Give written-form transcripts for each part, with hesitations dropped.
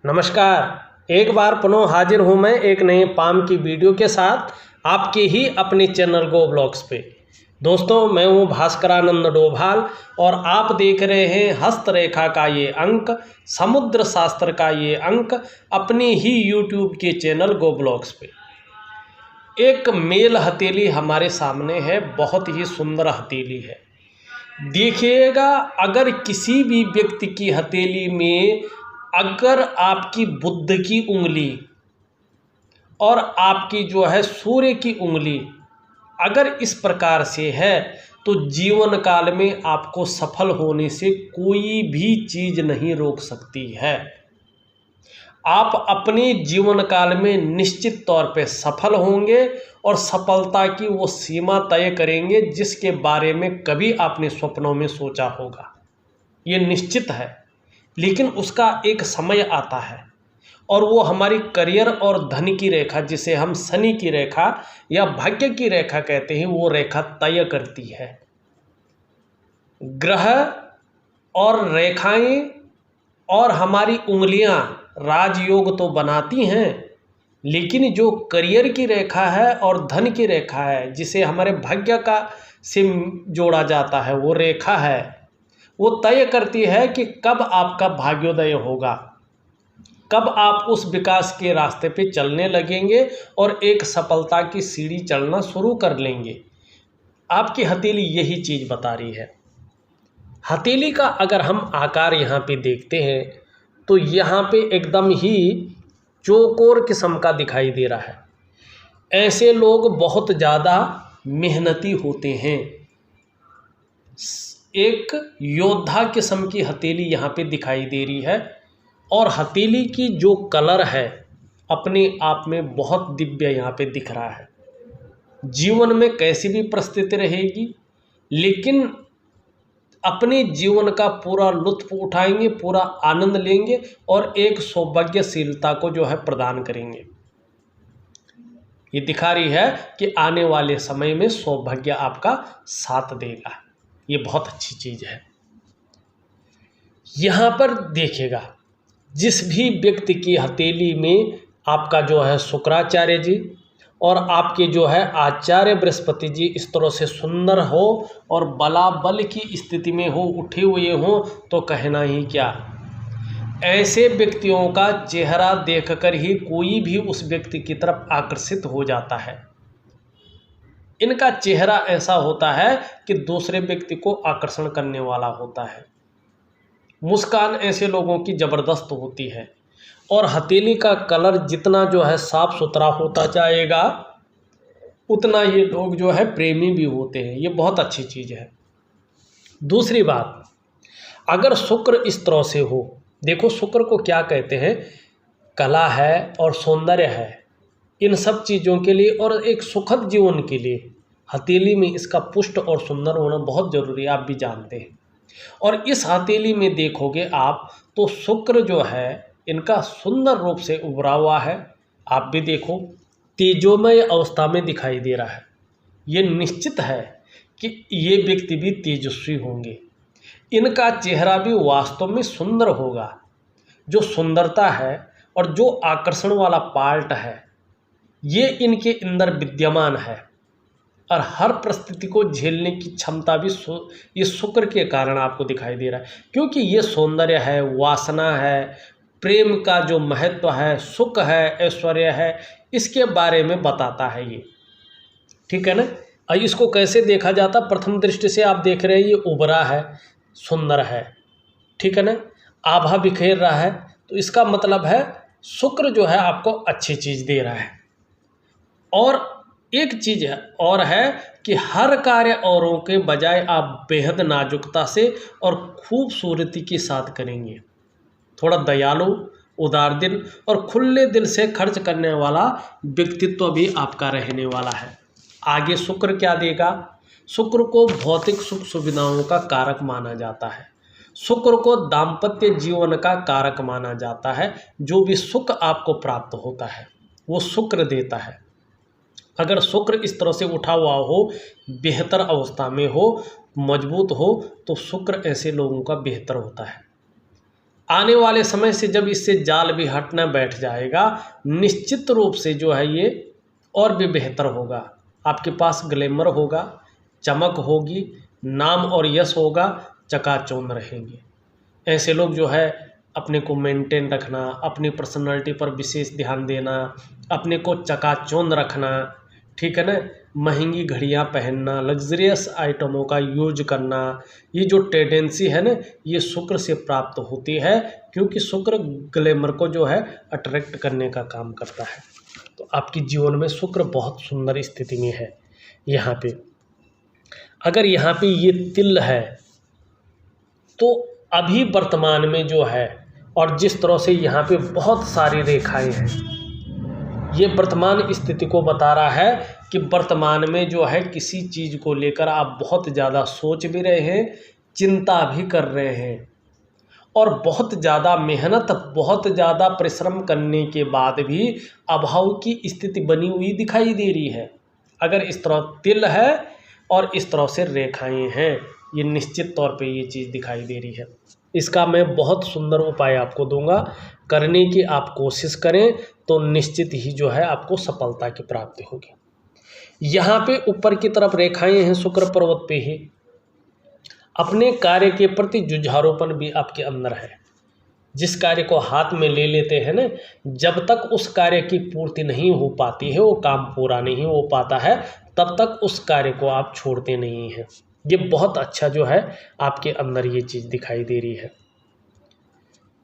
नमस्कार। एक बार पुनः हाजिर हूँ मैं एक नए पाम की वीडियो के साथ आपके ही अपने चैनल गो ब्लॉग्स पे। दोस्तों, मैं हूँ भास्करानंद डोभाल और आप देख रहे हैं हस्तरेखा का ये अंक, समुद्र शास्त्र का ये अंक अपने ही यूट्यूब के चैनल गो ब्लॉग्स पे। एक मेल हथेली हमारे सामने है, बहुत ही सुंदर हथेली है। देखिएगा, अगर किसी भी व्यक्ति की हथेली में अगर आपकी बुध की उंगली और आपकी जो है सूर्य की उंगली अगर इस प्रकार से है तो जीवन काल में आपको सफल होने से कोई भी चीज़ नहीं रोक सकती है। आप अपने जीवन काल में निश्चित तौर पे सफल होंगे और सफलता की वो सीमा तय करेंगे जिसके बारे में कभी आपने स्वप्नों में सोचा होगा। ये निश्चित है, लेकिन उसका एक समय आता है और वो हमारी करियर और धन की रेखा, जिसे हम शनि की रेखा या भाग्य की रेखा कहते हैं, वो रेखा तय करती है। ग्रह और रेखाएं और हमारी उंगलियां राजयोग तो बनाती हैं, लेकिन जो करियर की रेखा है और धन की रेखा है, जिसे हमारे भाग्य का से जोड़ा जाता है, वो रेखा है, वो तय करती है कि कब आपका भाग्योदय होगा, कब आप उस विकास के रास्ते पे चलने लगेंगे और एक सफलता की सीढ़ी चढ़ना शुरू कर लेंगे। आपकी हथेली यही चीज़ बता रही है। हथेली का अगर हम आकार यहाँ पे देखते हैं तो यहाँ पे एकदम ही चौकोर किस्म का दिखाई दे रहा है। ऐसे लोग बहुत ज़्यादा मेहनती होते हैं। एक योद्धा किस्म की हथेली यहाँ पे दिखाई दे रही है और हथेली की जो कलर है अपने आप में बहुत दिव्य यहाँ पे दिख रहा है। जीवन में कैसी भी परिस्थिति रहेगी, लेकिन अपने जीवन का पूरा लुत्फ उठाएंगे, पूरा आनंद लेंगे और एक सौभाग्यशीलता को जो है प्रदान करेंगे। ये दिखा रही है कि आने वाले समय में सौभाग्य आपका साथ देगा। ये बहुत अच्छी चीज़ है। यहाँ पर देखिएगा, जिस भी व्यक्ति की हथेली में आपका जो है शुक्राचार्य जी और आपके जो है आचार्य बृहस्पति जी इस तरह से सुंदर हो और बलाबल की स्थिति में हो, उठे हुए हो, तो कहना ही क्या। ऐसे व्यक्तियों का चेहरा देखकर ही कोई भी उस व्यक्ति की तरफ आकर्षित हो जाता है। इनका चेहरा ऐसा होता है कि दूसरे व्यक्ति को आकर्षण करने वाला होता है। मुस्कान ऐसे लोगों की ज़बरदस्त होती है और हथेली का कलर जितना जो है साफ सुथरा होता जाएगा उतना ये लोग जो है प्रेमी भी होते हैं। ये बहुत अच्छी चीज़ है। दूसरी बात, अगर शुक्र इस तरह से हो, देखो शुक्र को क्या कहते हैं, कला है और सौंदर्य है, इन सब चीज़ों के लिए और एक सुखद जीवन के लिए हथेली में इसका पुष्ट और सुंदर होना बहुत ज़रूरी है, आप भी जानते हैं। और इस हथेली में देखोगे आप तो शुक्र जो है इनका सुंदर रूप से उभरा हुआ है। आप भी देखो, तेजोमय अवस्था में दिखाई दे रहा है। ये निश्चित है कि ये व्यक्ति भी तेजस्वी होंगे। इनका चेहरा भी वास्तव में सुंदर होगा। जो सुंदरता है और जो आकर्षण वाला पार्ट है ये इनके अंदर विद्यमान है और हर परिस्थिति को झेलने की क्षमता भी ये शुक्र के कारण आपको दिखाई दे रहा है, क्योंकि ये सौंदर्य है, वासना है, प्रेम का जो महत्व है, सुख है, ऐश्वर्य है, इसके बारे में बताता है ये। ठीक है ना। और इसको कैसे देखा जाता, प्रथम दृष्टि से आप देख रहे हैं ये उभरा है, सुंदर है, ठीक है ना, आभा बिखेर रहा है, तो इसका मतलब है शुक्र जो है आपको अच्छी चीज़ दे रहा है। और एक चीज़ है और है कि हर कार्य औरों के बजाय आप बेहद नाजुकता से और खूबसूरती के साथ करेंगे। थोड़ा दयालु, उदार दिल और खुले दिल से खर्च करने वाला व्यक्तित्व भी आपका रहने वाला है। आगे शुक्र क्या देगा, शुक्र को भौतिक सुख सुविधाओं का कारक माना जाता है। शुक्र को दाम्पत्य जीवन का कारक माना जाता है। जो भी सुख आपको प्राप्त होता है वो शुक्र देता है। अगर शुक्र इस तरह से उठा हुआ हो, बेहतर अवस्था में हो, मजबूत हो, तो शुक्र ऐसे लोगों का बेहतर होता है। आने वाले समय से जब इससे जाल भी हटना बैठ जाएगा, निश्चित रूप से जो है ये और भी बेहतर होगा। आपके पास ग्लैमर होगा, चमक होगी, नाम और यश होगा, चकाचौंध रहेंगे। ऐसे लोग जो है अपने को मेंटेन रखना, अपनी पर्सनालिटी पर विशेष ध्यान देना, अपने को चकाचौंध रखना, ठीक है ना, महंगी घड़ियां पहनना, लग्जरियस आइटमों का यूज करना, ये जो टेंडेंसी है ना, ये शुक्र से प्राप्त होती है, क्योंकि शुक्र ग्लैमर को जो है अट्रैक्ट करने का काम करता है। तो आपके जीवन में शुक्र बहुत सुंदर स्थिति में है। यहाँ पे अगर यहाँ पे ये तिल है तो अभी वर्तमान में जो है, और जिस तरह से यहाँ पे बहुत सारी रेखाएं हैं, ये वर्तमान स्थिति को बता रहा है कि वर्तमान में जो है किसी चीज़ को लेकर आप बहुत ज़्यादा सोच भी रहे हैं, चिंता भी कर रहे हैं, और बहुत ज़्यादा मेहनत, बहुत ज़्यादा परिश्रम करने के बाद भी अभाव की स्थिति बनी हुई दिखाई दे रही है। अगर इस तरह तिल है और इस तरह से रेखाएं हैं, ये निश्चित तौर पे ये चीज़ दिखाई दे रही है। इसका मैं बहुत सुंदर उपाय आपको दूंगा, करने की आप कोशिश करें तो निश्चित ही जो है आपको सफलता की प्राप्ति होगी। यहाँ पे ऊपर की तरफ रेखाएं हैं शुक्र पर्वत पे ही। अपने कार्य के प्रति जुझारूपन भी आपके अंदर है। जिस कार्य को हाथ में ले लेते हैं ना, जब तक उस कार्य की पूर्ति नहीं हो पाती है, वो काम पूरा नहीं हो पाता है, तब तक उस कार्य को आप छोड़ते नहीं हैं। ये बहुत अच्छा जो है आपके अंदर ये चीज़ दिखाई दे रही है।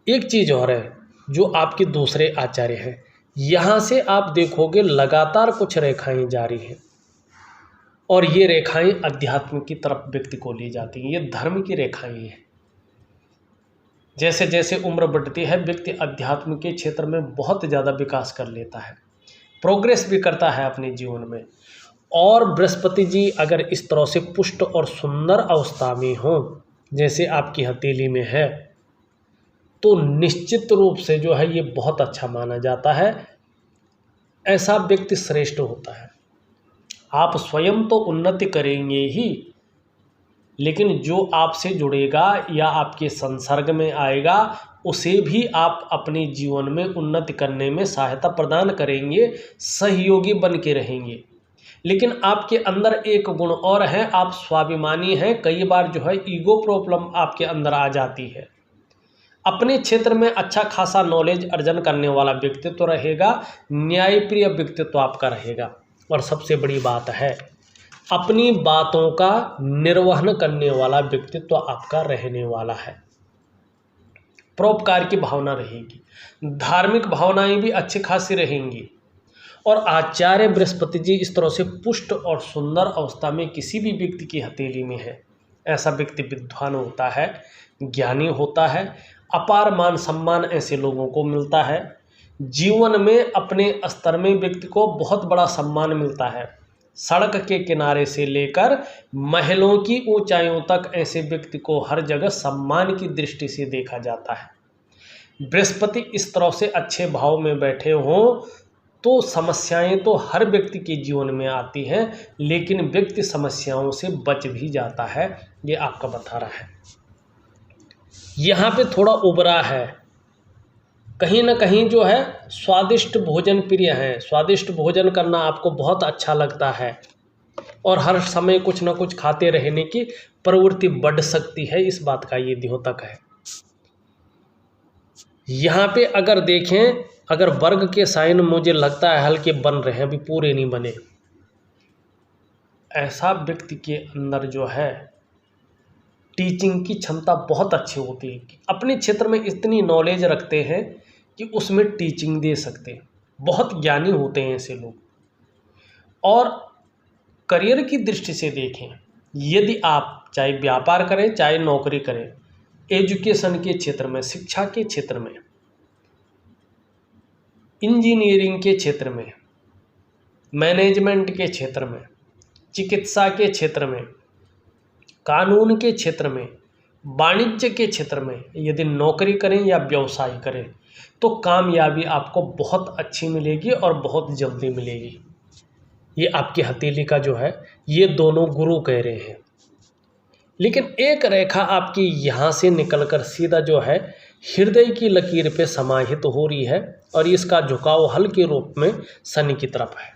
एक चीज़ और है जो आपके दूसरे आचार्य हैं, यहाँ से आप देखोगे लगातार कुछ रेखाएं जारी हैं, और ये रेखाएं अध्यात्म की तरफ व्यक्ति को ले जाती हैं। ये धर्म की रेखाएं हैं। जैसे जैसे उम्र बढ़ती है, व्यक्ति अध्यात्म के क्षेत्र में बहुत ज़्यादा विकास कर लेता है, प्रोग्रेस भी करता है अपने जीवन में। और बृहस्पति जी अगर इस तरह से पुष्ट और सुंदर अवस्था में हो, जैसे आपकी हथेली में है, तो निश्चित रूप से जो है ये बहुत अच्छा माना जाता है। ऐसा व्यक्ति श्रेष्ठ होता है। आप स्वयं तो उन्नति करेंगे ही, लेकिन जो आपसे जुड़ेगा या आपके संसर्ग में आएगा, उसे भी आप अपने जीवन में उन्नति करने में सहायता प्रदान करेंगे, सहयोगी बन के रहेंगे। लेकिन आपके अंदर एक गुण और है, आप स्वाभिमानी हैं। कई बार जो है ईगो प्रॉब्लम आपके अंदर आ जाती है। अपने क्षेत्र में अच्छा खासा नॉलेज अर्जन करने वाला व्यक्तित्व रहेगा, न्यायप्रिय व्यक्तित्व आपका रहेगा, और सबसे बड़ी बात है अपनी बातों का निर्वहन करने वाला व्यक्तित्व आपका रहने वाला है। परोपकार की भावना रहेगी, धार्मिक भावनाएं भी अच्छी खासी रहेंगी। और आचार्य बृहस्पति जी इस तरह से पुष्ट और सुंदर अवस्था में किसी भी व्यक्ति की हथेली में है, ऐसा व्यक्ति विद्वान होता है, ज्ञानी होता है, अपार मान सम्मान ऐसे लोगों को मिलता है। जीवन में अपने स्तर में व्यक्ति को बहुत बड़ा सम्मान मिलता है। सड़क के किनारे से लेकर महलों की ऊंचाइयों तक ऐसे व्यक्ति को हर जगह सम्मान की दृष्टि से देखा जाता है। बृहस्पति इस तरह से अच्छे भाव में बैठे हों तो समस्याएं तो हर व्यक्ति के जीवन में आती हैं, लेकिन व्यक्ति समस्याओं से बच भी जाता है। ये आपका बता रहा है। यहाँ पे थोड़ा उबरा है, कहीं ना कहीं जो है स्वादिष्ट भोजन प्रिय है। स्वादिष्ट भोजन करना आपको बहुत अच्छा लगता है, और हर समय कुछ ना कुछ खाते रहने की प्रवृत्ति बढ़ सकती है, इस बात का ये द्योतक है। यहाँ पे अगर देखें, अगर वर्ग के साइन मुझे लगता है हल्के बन रहे हैं, अभी पूरे नहीं बने। ऐसा व्यक्ति के अंदर जो है टीचिंग की क्षमता बहुत अच्छी होती है, अपने क्षेत्र में इतनी नॉलेज रखते हैं कि उसमें टीचिंग दे सकते हैं। बहुत ज्ञानी होते हैं ऐसे लोग। और करियर की दृष्टि से देखें, यदि आप चाहे व्यापार करें चाहे नौकरी करें, एजुकेशन के क्षेत्र में, शिक्षा के क्षेत्र में, इंजीनियरिंग के क्षेत्र में, मैनेजमेंट के क्षेत्र में, चिकित्सा के क्षेत्र में, कानून के क्षेत्र में, वाणिज्य के क्षेत्र में यदि नौकरी करें या व्यवसाय करें तो कामयाबी आपको बहुत अच्छी मिलेगी और बहुत जल्दी मिलेगी। ये आपकी हथेली का जो है ये दोनों गुरु कह रहे हैं। लेकिन एक रेखा आपकी यहाँ से निकलकर सीधा जो है हृदय की लकीर पे समाहित हो रही है और इसका झुकाव हल्के रूप में शनि की तरफ है।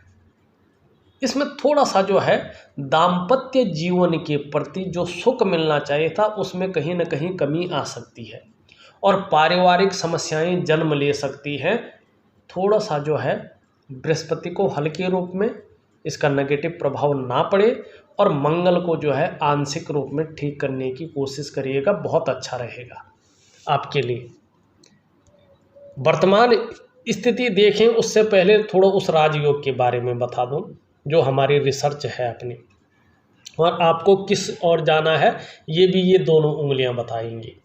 इसमें थोड़ा सा जो है दाम्पत्य जीवन के प्रति जो सुख मिलना चाहिए था उसमें कहीं ना कहीं कमी आ सकती है और पारिवारिक समस्याएं जन्म ले सकती हैं। थोड़ा सा जो है बृहस्पति को हल्के रूप में इसका नेगेटिव प्रभाव ना पड़े और मंगल को जो है आंशिक रूप में ठीक करने की कोशिश करिएगा, बहुत अच्छा रहेगा आपके लिए। वर्तमान स्थिति देखें उससे पहले थोड़ा उस राजयोग के बारे में बता दूं जो हमारी रिसर्च है अपनी, और आपको किस ओर जाना है ये दोनों उंगलियां बताएंगी।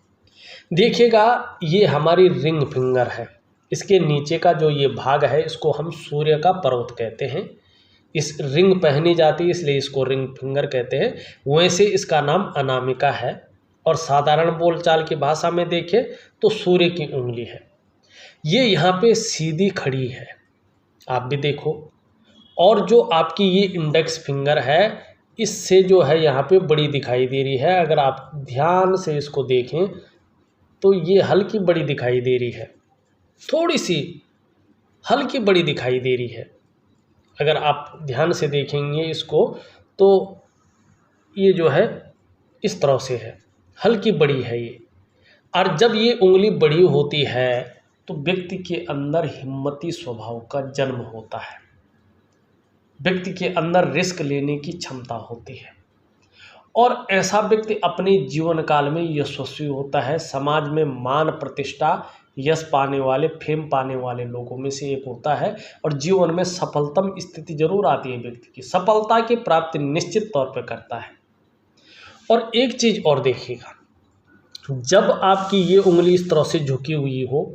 देखिएगा, ये हमारी रिंग फिंगर है, इसके नीचे का जो ये भाग है इसको हम सूर्य का पर्वत कहते हैं। इस रिंग पहनी जाती है इसलिए इसको रिंग फिंगर कहते हैं। वैसे इसका नाम अनामिका है और साधारण बोलचाल की भाषा में देखें तो सूर्य की उंगली है। ये यहाँ पे सीधी खड़ी है, आप भी देखो। और जो आपकी ये इंडेक्स फिंगर है इससे जो है यहाँ पे बड़ी दिखाई दे रही है। अगर आप ध्यान से इसको देखें तो ये हल्की बड़ी दिखाई दे रही है, थोड़ी सी हल्की बड़ी दिखाई दे रही है। अगर आप ध्यान से देखेंगे इसको तो ये जो है इस तरह से है, हल्की बड़ी है ये। और जब ये उंगली बड़ी होती है तो व्यक्ति के अंदर हिम्मती स्वभाव का जन्म होता है, व्यक्ति के अंदर रिस्क लेने की क्षमता होती है और ऐसा व्यक्ति अपने जीवन काल में यशस्वी होता है। समाज में मान प्रतिष्ठा यश पाने वाले, फेम पाने वाले लोगों में से एक होता है और जीवन में सफलतम स्थिति जरूर आती है व्यक्ति की, सफलता की प्राप्ति निश्चित तौर पर करता है। और एक चीज और देखिएगा, जब आपकी ये उंगली इस तरह से झुकी हुई हो,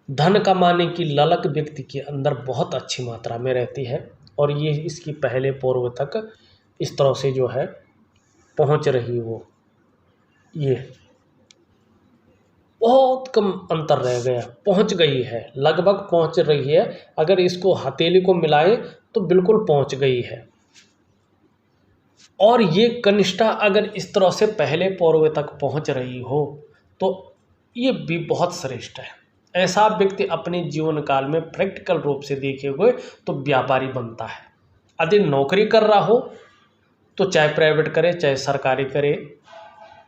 धन कमाने की ललक व्यक्ति के अंदर बहुत अच्छी मात्रा में रहती है और ये इसकी पहले पूर्व तक इस तरह से जो है पहुंच रही हो, ये बहुत कम अंतर रह गया, पहुंच गई है, लगभग पहुंच रही है। अगर इसको हथेली को मिलाएं तो बिल्कुल पहुंच गई है। और ये कनिष्ठा अगर इस तरह से पहले पूर्व तक पहुंच रही हो तो ये भी बहुत श्रेष्ठ है। ऐसा व्यक्ति अपने जीवन काल में प्रैक्टिकल रूप से देखे हुए तो व्यापारी बनता है। यदि नौकरी कर रहा हो तो चाहे प्राइवेट करे चाहे सरकारी करे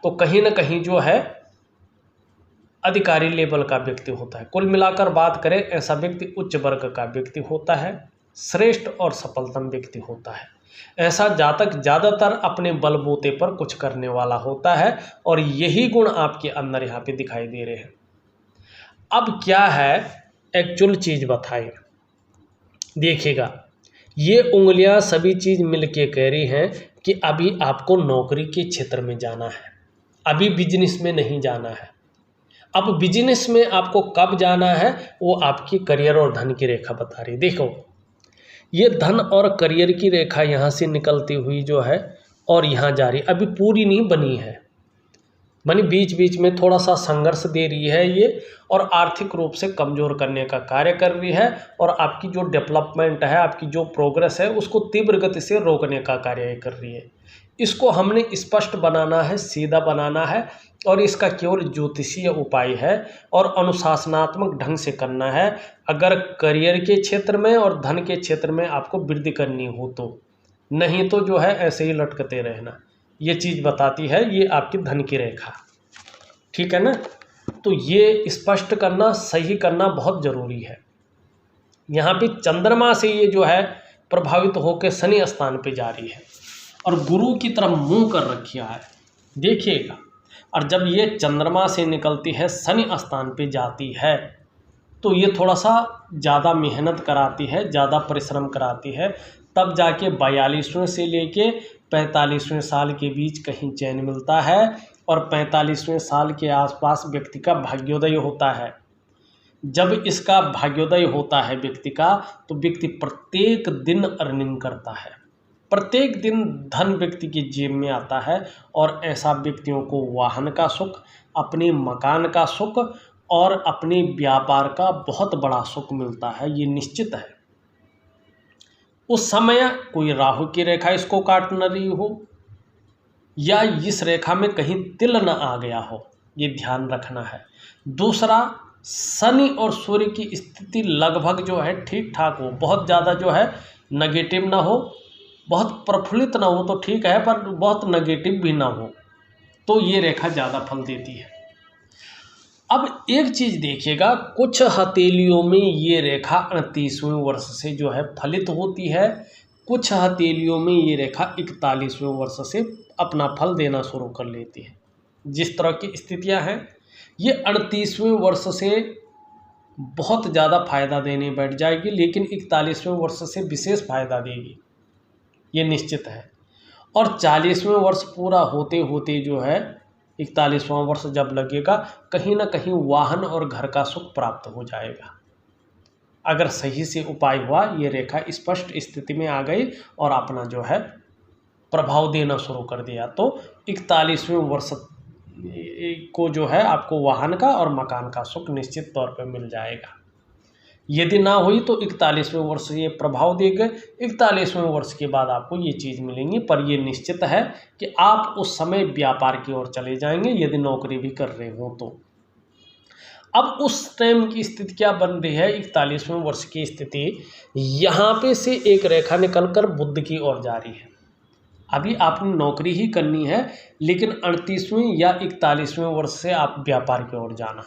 तो कहीं ना कहीं जो है अधिकारी लेवल का व्यक्ति होता है। कुल मिलाकर बात करें ऐसा व्यक्ति उच्च वर्ग का व्यक्ति होता है, श्रेष्ठ और सफलतम व्यक्ति होता है। ऐसा जातक ज़्यादातर अपने बलबूते पर कुछ करने वाला होता है और यही गुण आपके अंदर यहाँ पे दिखाई दे रहे हैं। अब क्या है एक्चुअल चीज़ बताएं। देखिएगा, ये उंगलियां सभी चीज़ मिलके कह रही हैं कि अभी आपको नौकरी के क्षेत्र में जाना है, अभी बिजनेस में नहीं जाना है। अब बिजनेस में आपको कब जाना है वो आपकी करियर और धन की रेखा बता रही। देखो, ये धन और करियर की रेखा यहाँ से निकलती हुई जो है और यहाँ जा रही, अभी पूरी नहीं बनी है, मानी बीच बीच में थोड़ा सा संघर्ष दे रही है ये और आर्थिक रूप से कमज़ोर करने का कार्य कर रही है और आपकी जो डेवलपमेंट है, आपकी जो प्रोग्रेस है उसको तीव्र गति से रोकने का कार्य कर रही है। इसको हमने स्पष्ट बनाना है, सीधा बनाना है और इसका केवल ज्योतिषीय उपाय है और अनुशासनात्मक ढंग से करना है। अगर करियर के क्षेत्र में और धन के क्षेत्र में आपको वृद्धि करनी हो तो, नहीं तो जो है ऐसे ही लटकते रहना। ये चीज़ बताती है ये आपकी धन की रेखा, ठीक है ना। तो ये स्पष्ट करना, सही करना बहुत ज़रूरी है। यहाँ पे चंद्रमा से ये जो है प्रभावित होकर शनि स्थान पे जा रही है और गुरु की तरफ मुंह कर रखा है, देखिएगा। और जब ये चंद्रमा से निकलती है शनि स्थान पे जाती है तो ये थोड़ा सा ज़्यादा मेहनत कराती है, ज़्यादा परिश्रम कराती है। तब जाके 42वें से लेके 45वें साल के बीच कहीं चैन मिलता है और 45वें साल के आसपास व्यक्ति का भाग्योदय होता है। जब इसका भाग्योदय होता है व्यक्ति का तो व्यक्ति प्रत्येक दिन अर्निंग करता है, प्रत्येक दिन धन व्यक्ति की जेब में आता है और ऐसा व्यक्तियों को वाहन का सुख, अपने मकान का सुख और अपने व्यापार का बहुत बड़ा सुख मिलता है, ये निश्चित है। उस समय कोई राहु की रेखा इसको काट न रही हो या इस रेखा में कहीं तिल न आ गया हो, ये ध्यान रखना है। दूसरा, शनि और सूर्य की स्थिति लगभग जो है ठीक ठाक हो, बहुत ज़्यादा जो है नेगेटिव ना हो, बहुत प्रफुल्लित ना हो तो ठीक है, पर बहुत नेगेटिव भी ना हो, तो ये रेखा ज़्यादा फल देती है। अब एक चीज़ देखिएगा, कुछ हथेलियों में ये रेखा 38वें वर्ष से जो है फलित होती है, कुछ हथेलियों में ये रेखा 41वें वर्ष से अपना फल देना शुरू कर लेती है। जिस तरह की स्थितियां हैं, ये 38वें वर्ष से बहुत ज़्यादा फायदा देने बैठ जाएगी, लेकिन 41वें वर्ष से विशेष फायदा देगी, ये निश्चित है। और 40वें वर्ष पूरा होते होते जो है 41वां वर्ष जब लगेगा, कहीं ना कहीं वाहन और घर का सुख प्राप्त हो जाएगा। अगर सही से उपाय हुआ, ये रेखा स्पष्ट स्थिति में आ गई और अपना जो है प्रभाव देना शुरू कर दिया, तो 41वें वर्ष को जो है आपको वाहन का और मकान का सुख निश्चित तौर पर मिल जाएगा। यदि ना हुई तो 41वें वर्ष ये प्रभाव देगा, 41वें वर्ष के बाद आपको ये चीज़ मिलेंगी। पर ये निश्चित है कि आप उस समय व्यापार की ओर चले जाएंगे, यदि नौकरी भी कर रहे हो तो। अब उस टाइम की स्थिति क्या बन रही है, 41वें वर्ष की स्थिति, यहाँ पे से एक रेखा निकलकर बुध की ओर जा रही है। अभी आपने नौकरी ही करनी है, लेकिन 38वें या 41वें वर्ष से आप व्यापार की ओर जाना,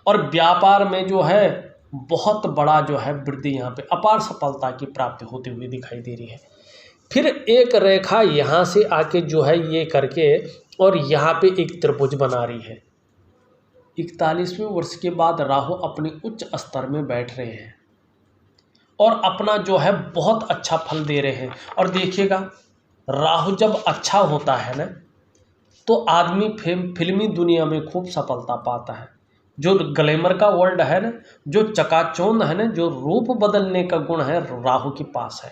और व्यापार में जो है बहुत बड़ा जो है वृद्धि, यहाँ पे अपार सफलता की प्राप्ति होती हुई दिखाई दे रही है। फिर एक रेखा यहाँ से आके जो है ये करके और यहाँ पे एक त्रिभुज बना रही है। 41वें वर्ष के बाद राहु अपने उच्च स्तर में बैठ रहे हैं और अपना जो है बहुत अच्छा फल दे रहे हैं। और देखिएगा, राहु जब अच्छा होता है ना, तो आदमी फिल्मी दुनिया में खूब सफलता पाता है। जो ग्लैमर का वर्ल्ड है ना, जो चकाचौंध है ना, जो रूप बदलने का गुण है, राहु के पास है।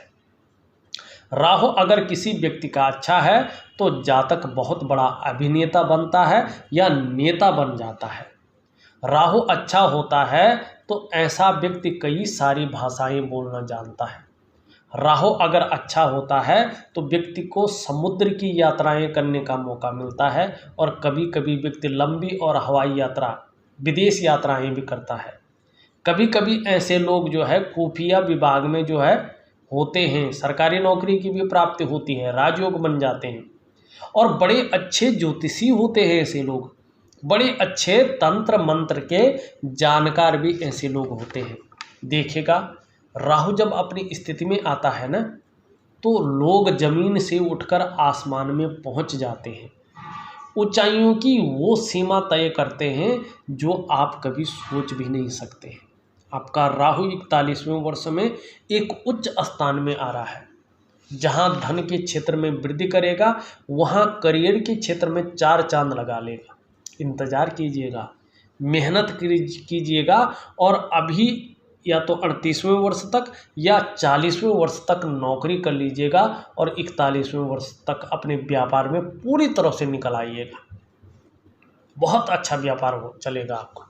राहु अगर किसी व्यक्ति का अच्छा है तो जातक बहुत बड़ा अभिनेता बनता है या नेता बन जाता है। राहु अच्छा होता है तो ऐसा व्यक्ति कई सारी भाषाएं बोलना जानता है। राहु अगर अच्छा होता है तो व्यक्ति को समुद्र की यात्राएं करने का मौका मिलता है, और कभी कभी व्यक्ति लंबी और हवाई यात्रा, विदेश यात्राएं भी करता है। कभी कभी ऐसे लोग जो है खुफिया विभाग में जो है होते हैं, सरकारी नौकरी की भी प्राप्ति होती है, राजयोग बन जाते हैं, और बड़े अच्छे ज्योतिषी होते हैं ऐसे लोग, बड़े अच्छे तंत्र मंत्र के जानकार भी ऐसे लोग होते हैं। देखिएगा, राहु जब अपनी स्थिति में आता है ना, तो लोग जमीन से उठकर आसमान में पहुंच जाते हैं, ऊंचाइयों की वो सीमा तय करते हैं जो आप कभी सोच भी नहीं सकते हैं। आपका राहु 41वें वर्ष में एक उच्च स्थान में आ रहा है, जहां धन के क्षेत्र में वृद्धि करेगा, वहां करियर के क्षेत्र में 4 चांद लगा लेगा। इंतजार कीजिएगा, मेहनत कीजिएगा, और अभी या तो 38वें वर्ष तक या 40वें वर्ष तक नौकरी कर लीजिएगा, और 41वें वर्ष तक अपने व्यापार में पूरी तरह से निकल आइएगा। बहुत अच्छा व्यापार चलेगा आपका,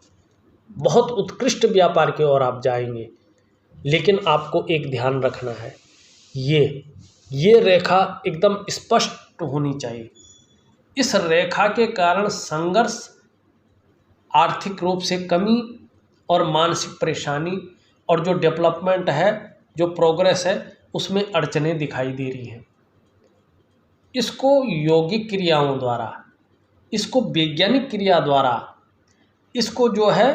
बहुत उत्कृष्ट व्यापार की ओर आप जाएंगे। लेकिन आपको एक ध्यान रखना है, ये रेखा एकदम स्पष्ट होनी चाहिए। इस रेखा के कारण संघर्ष, आर्थिक रूप से कमी और मानसिक परेशानी, और जो डेवलपमेंट है, जो प्रोग्रेस है, उसमें अड़चनें दिखाई दे रही हैं। इसको यौगिक क्रियाओं द्वारा, इसको वैज्ञानिक क्रिया द्वारा, इसको जो है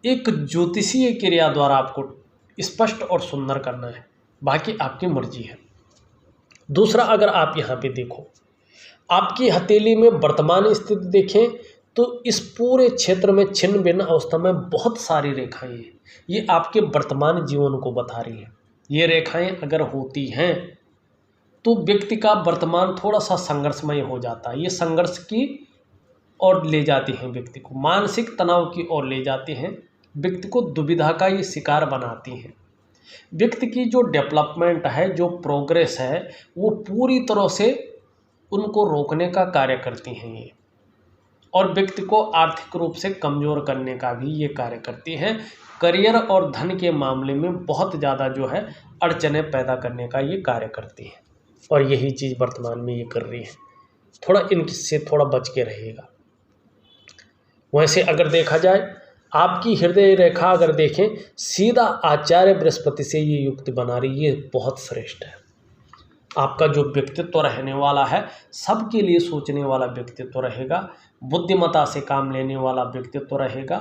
एक ज्योतिषीय क्रिया द्वारा आपको स्पष्ट और सुंदर करना है। बाकी आपकी मर्जी है। दूसरा, अगर आप यहाँ पे देखो, आपकी हथेली में वर्तमान स्थिति देखें तो इस पूरे क्षेत्र में छिन्न भिन्न अवस्था में बहुत सारी रेखाएं हैं। ये आपके वर्तमान जीवन को बता रही हैं। ये रेखाएं अगर होती हैं तो व्यक्ति का वर्तमान थोड़ा सा संघर्षमय हो जाता है। ये संघर्ष की ओर ले जाती हैं, व्यक्ति को मानसिक तनाव की ओर ले जाती हैं, व्यक्ति को दुविधा का ये शिकार बनाती हैं। व्यक्ति की जो डेवलपमेंट है, जो प्रोग्रेस है, वो पूरी तरह से उनको रोकने का कार्य करती हैं ये, और व्यक्ति को आर्थिक रूप से कमज़ोर करने का भी ये कार्य करती हैं। करियर और धन के मामले में बहुत ज़्यादा जो है अड़चनें पैदा करने का ये कार्य करती हैं, और यही चीज़ वर्तमान में ये कर रही है। थोड़ा इनसे थोड़ा बच के रहिएगा। वैसे अगर देखा जाए, आपकी हृदय रेखा अगर देखें सीधा आचार्य बृहस्पति से ये युक्ति बना रही, ये बहुत श्रेष्ठ है। आपका जो व्यक्तित्व रहने वाला है, सबके लिए सोचने वाला व्यक्तित्व रहेगा, बुद्धिमत्ता से काम लेने वाला व्यक्तित्व रहेगा,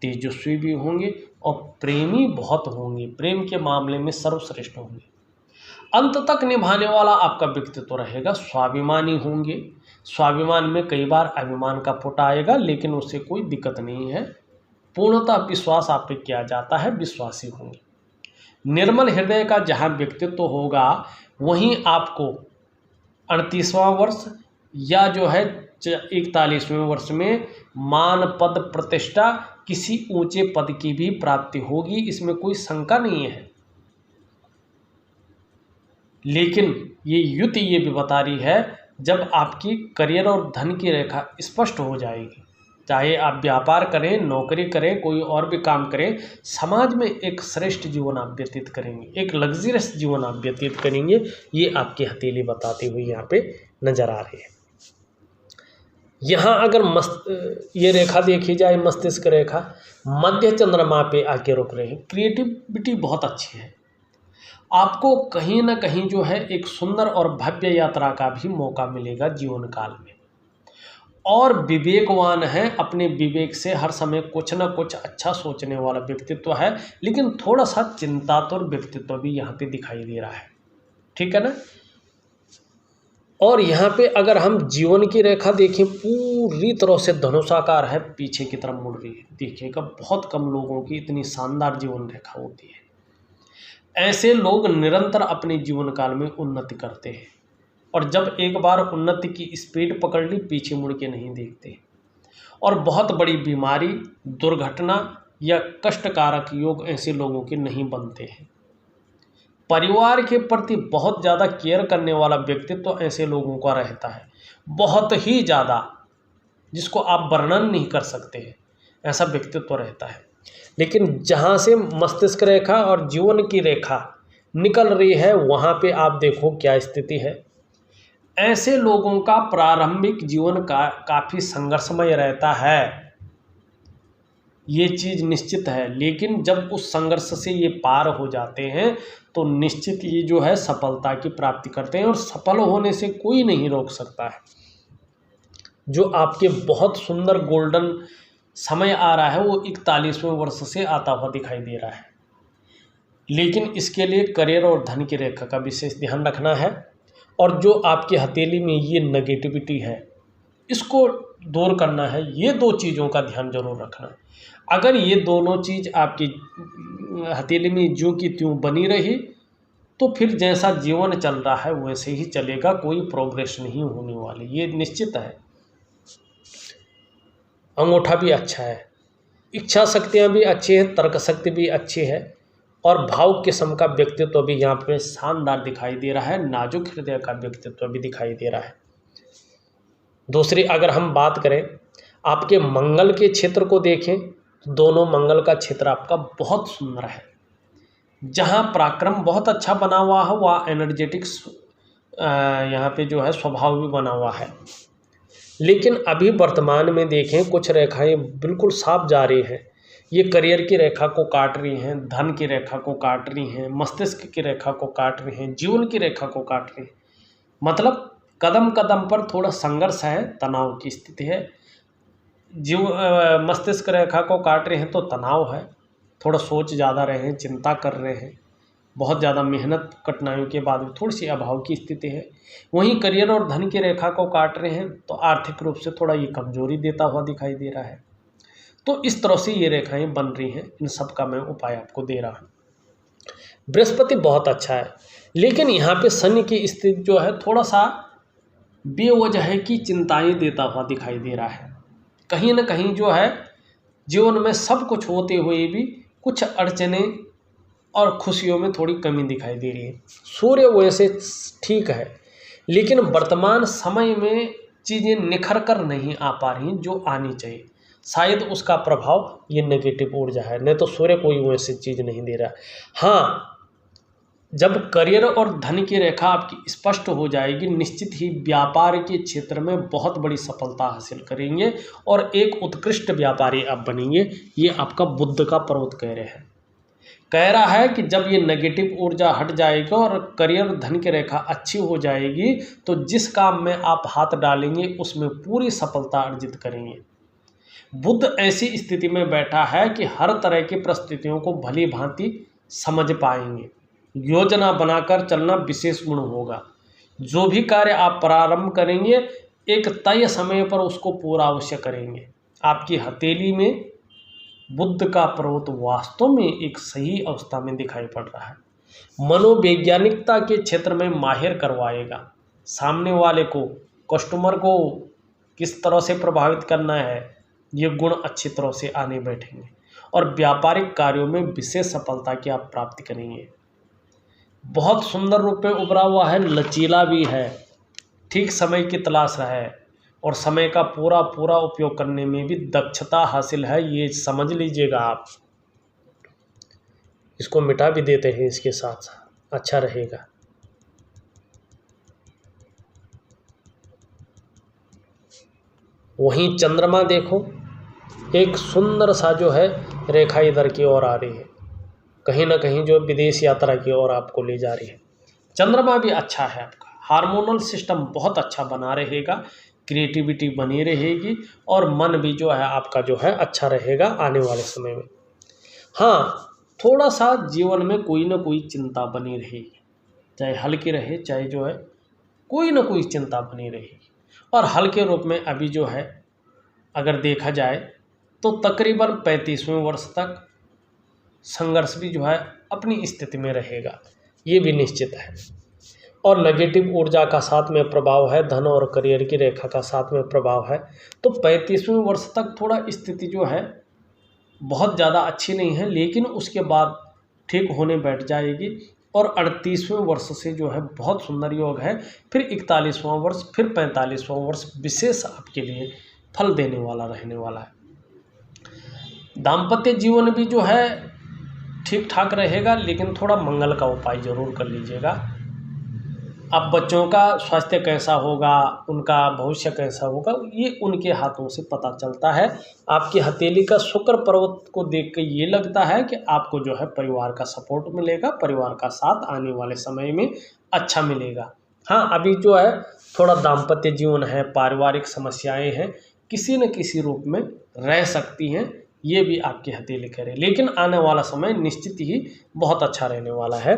तेजस्वी भी होंगे और प्रेमी बहुत होंगे, प्रेम के मामले में सर्वश्रेष्ठ होंगे। अंत तक निभाने वाला आपका व्यक्तित्व रहेगा, स्वाभिमानी होंगे। स्वाभिमान में कई बार अभिमान का फुट आएगा, लेकिन उससे कोई दिक्कत नहीं है। पूर्णतः विश्वास आप पे किया जाता है, विश्वासी होंगे। निर्मल हृदय का जहाँ व्यक्तित्व होगा, वहीं आपको 38वां वर्ष या जो है 41वें वर्ष में मान पद प्रतिष्ठा किसी ऊंचे पद की भी प्राप्ति होगी, इसमें कोई शंका नहीं है। लेकिन ये युति ये भी बता रही है, जब आपकी करियर और धन की रेखा स्पष्ट हो जाएगी, चाहे आप व्यापार करें, नौकरी करें, कोई और भी काम करें, समाज में एक श्रेष्ठ जीवन आप व्यतीत करेंगे, एक लग्जरियस जीवन आप व्यतीत करेंगे। ये आपकी हथेली बताती हुई यहाँ पे नजर आ रही है। यहाँ अगर ये रेखा देखी जाए, मस्तिष्क रेखा मध्य चंद्रमा पे आके रुक रही है, क्रिएटिविटी बहुत अच्छी है। आपको कहीं ना कहीं जो है एक सुंदर और भव्य यात्रा का भी मौका मिलेगा जीवन काल में, और विवेकवान है, अपने विवेक से हर समय कुछ ना कुछ अच्छा सोचने वाला व्यक्तित्व है, लेकिन थोड़ा सा चिंतातुर व्यक्तित्व भी यहाँ पे दिखाई दे रहा है। ठीक है ना। और यहाँ पे अगर हम जीवन की रेखा देखें, पूरी तरह से धनुषाकार है, पीछे की तरफ मुड़ रही है। देखिएगा, बहुत कम लोगों की इतनी शानदार जीवन रेखा होती है। ऐसे लोग निरंतर अपने जीवन काल में उन्नति करते हैं, और जब एक बार उन्नति की स्पीड पकड़ ली, पीछे मुड़ के नहीं देखते, और बहुत बड़ी बीमारी, दुर्घटना या कष्टकारक योग ऐसे लोगों के नहीं बनते हैं। परिवार के प्रति बहुत ज़्यादा केयर करने वाला व्यक्तित्व तो ऐसे लोगों का रहता है, बहुत ही ज़्यादा, जिसको आप वर्णन नहीं कर सकते हैं, ऐसा व्यक्तित्व रहता है। लेकिन जहाँ से मस्तिष्क रेखा और जीवन की रेखा निकल रही है, वहाँ पे आप देखो क्या स्थिति है। ऐसे लोगों का प्रारंभिक जीवन का काफ़ी संघर्षमय रहता है, ये चीज़ निश्चित है। लेकिन जब उस संघर्ष से ये पार हो जाते हैं, तो निश्चित ये जो है सफलता की प्राप्ति करते हैं, और सफल होने से कोई नहीं रोक सकता है। जो आपके बहुत सुंदर गोल्डन समय आ रहा है, वो 41वें वर्ष से आता हुआ दिखाई दे रहा है। लेकिन इसके लिए करियर और धन की रेखा का विशेष ध्यान रखना है, और जो आपकी हथेली में ये नेगेटिविटी है, इसको दूर करना है। ये दो चीज़ों का ध्यान जरूर रखना है। अगर ये दोनों चीज़ आपकी हथेली में ज्यों की त्यों बनी रही, तो फिर जैसा जीवन चल रहा है वैसे ही चलेगा, कोई प्रोग्रेस नहीं होने वाली, ये निश्चित है। अंगूठा भी अच्छा है, इच्छा शक्तियाँ भी अच्छी हैं, तर्क शक्ति भी अच्छी है, और भाव किस्म का व्यक्तित्व भी यहाँ पे शानदार दिखाई दे रहा है। नाजुक हृदय का व्यक्तित्व भी दिखाई दे रहा है। दूसरी अगर हम बात करें आपके मंगल के क्षेत्र को देखें, तो दोनों मंगल का क्षेत्र आपका बहुत सुंदर है। जहाँ पराक्रम बहुत अच्छा बना हुआ है, वहाँ एनर्जेटिक्स यहाँ पे जो है स्वभाव भी बना हुआ है। लेकिन अभी वर्तमान में देखें, कुछ रेखाएं बिल्कुल साफ जा रही हैं। ये करियर की रेखा को काट रही हैं, धन की रेखा को काट रही हैं, मस्तिष्क की रेखा को काट रही हैं, जीवन की रेखा को काट रही हैं। मतलब कदम कदम पर थोड़ा संघर्ष है, तनाव की स्थिति है। मस्तिष्क रेखा को काट रहे हैं तो तनाव है, थोड़ा सोच ज़्यादा रहे हैं, चिंता कर रहे हैं, बहुत ज़्यादा मेहनत कठिनाइयों के बाद भी थोड़ी सी अभाव की स्थिति है। वहीं करियर और धन की रेखा को काट रहे हैं तो आर्थिक रूप से थोड़ा ये कमजोरी देता हुआ दिखाई दे रहा है। तो इस तरह से ये रेखाएं बन रही हैं। इन सब का मैं उपाय आपको दे रहा हूँ। बृहस्पति बहुत अच्छा है, लेकिन यहाँ पे शनि की स्थिति जो है थोड़ा सा बेवजह की चिंताएं देता हुआ दिखाई दे रहा है। कहीं ना कहीं जो है जीवन में सब कुछ होते हुए भी कुछ अड़चने और खुशियों में थोड़ी कमी दिखाई दे रही है। सूर्य वैसे ठीक है, लेकिन वर्तमान समय में चीज़ें निखर कर नहीं आ पा रही जो आनी चाहिए। शायद उसका प्रभाव ये नेगेटिव ऊर्जा है, नहीं तो सूर्य कोई वैसी चीज़ नहीं दे रहा। हाँ, जब करियर और धन की रेखा आपकी स्पष्ट हो जाएगी, निश्चित ही व्यापार के क्षेत्र में बहुत बड़ी सफलता हासिल करेंगे और एक उत्कृष्ट व्यापारी आप बनेंगे। ये आपका बुध का पर्वत कह रहा है कि जब ये नेगेटिव ऊर्जा हट जाएगी और करियर धन की रेखा अच्छी हो जाएगी, तो जिस काम में आप हाथ डालेंगे उसमें पूरी सफलता अर्जित करेंगे। बुध ऐसी स्थिति में बैठा है कि हर तरह की परिस्थितियों को भली भांति समझ पाएंगे। योजना बनाकर चलना विशेष गुण होगा। जो भी कार्य आप प्रारंभ करेंगे, एक तय समय पर उसको पूरा अवश्य करेंगे। आपकी हथेली में बुध का पर्वत वास्तव में एक सही अवस्था में दिखाई पड़ रहा है। मनोवैज्ञानिकता के क्षेत्र में माहिर करवाएगा। सामने वाले को, कस्टमर को किस तरह से प्रभावित करना है, ये गुण अच्छी तरह से आने बैठेंगे और व्यापारिक कार्यों में विशेष सफलता की आप प्राप्ति करेंगे। बहुत सुंदर रूप में उभरा हुआ है, लचीला भी है, ठीक समय की तलाश है और समय का पूरा पूरा उपयोग करने में भी दक्षता हासिल है। ये समझ लीजिएगा आप। इसको मिटा भी देते हैं इसके साथ साथ, अच्छा रहेगा। वहीं चंद्रमा देखो, एक सुंदर सा जो है रेखा इधर की ओर आ रही है, कहीं ना कहीं जो विदेश यात्रा की ओर आपको ले जा रही है। चंद्रमा भी अच्छा है आपका, हार्मोनल सिस्टम बहुत अच्छा बना रहेगा, क्रिएटिविटी बनी रहेगी और मन भी जो है आपका जो है अच्छा रहेगा आने वाले समय में। हाँ, थोड़ा सा जीवन में कोई ना कोई चिंता बनी रहेगी, चाहे हल्की रहे चाहे जो है कोई ना कोई चिंता बनी रहेगी। और हल्के रूप में अभी जो है अगर देखा जाए तो तकरीबन 35वें वर्ष तक संघर्ष भी जो है अपनी स्थिति में रहेगा, ये भी निश्चित है। और नेगेटिव ऊर्जा का साथ में प्रभाव है, धन और करियर की रेखा का साथ में प्रभाव है, तो 35वें वर्ष तक थोड़ा स्थिति जो है बहुत ज़्यादा अच्छी नहीं है, लेकिन उसके बाद ठीक होने बैठ जाएगी। और 38वें वर्ष से जो है बहुत सुंदर योग है, फिर 41वां वर्ष, फिर 45वां वर्ष विशेष आपके लिए फल देने वाला रहने वाला है। दाम्पत्य जीवन भी जो है ठीक ठाक रहेगा, लेकिन थोड़ा मंगल का उपाय जरूर कर लीजिएगा। अब बच्चों का स्वास्थ्य कैसा होगा, उनका भविष्य कैसा होगा, ये उनके हाथों से पता चलता है। आपकी हथेली का शुक्र पर्वत को देख के ये लगता है कि आपको जो है परिवार का सपोर्ट मिलेगा, परिवार का साथ आने वाले समय में अच्छा मिलेगा। हाँ, अभी जो है थोड़ा दाम्पत्य जीवन है, पारिवारिक समस्याएं हैं, किसी न किसी रूप में रह सकती हैं, ये भी आपकी हथेली कह रहे, लेकिन आने वाला समय निश्चित ही बहुत अच्छा रहने वाला है।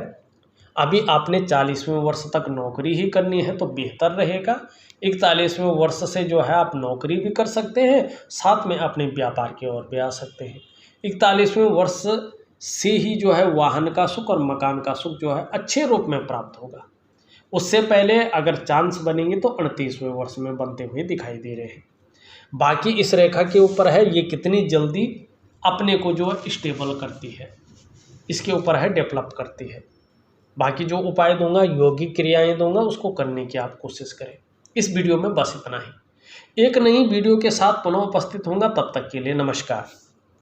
अभी आपने 40वें वर्ष तक नौकरी ही करनी है तो बेहतर रहेगा। 41वें वर्ष से जो है आप नौकरी भी कर सकते हैं, साथ में अपने व्यापार की ओर भी आ सकते हैं। 41वें वर्ष से ही जो है वाहन का सुख और मकान का सुख जो है अच्छे रूप में प्राप्त होगा। उससे पहले अगर चांस बनेंगे तो 38वें वर्ष में बनते हुए दिखाई दे रहे हैं। बाकी इस रेखा के ऊपर है ये कितनी जल्दी अपने को जो है स्टेबल करती है, इसके ऊपर है डेवलप करती है। बाकी जो उपाय दूंगा, योगिक क्रियाएं दूंगा, उसको करने की आप कोशिश करें। इस वीडियो में बस इतना ही। एक नई वीडियो के साथ पुनः उपस्थित होऊंगा, तब तक के लिए नमस्कार।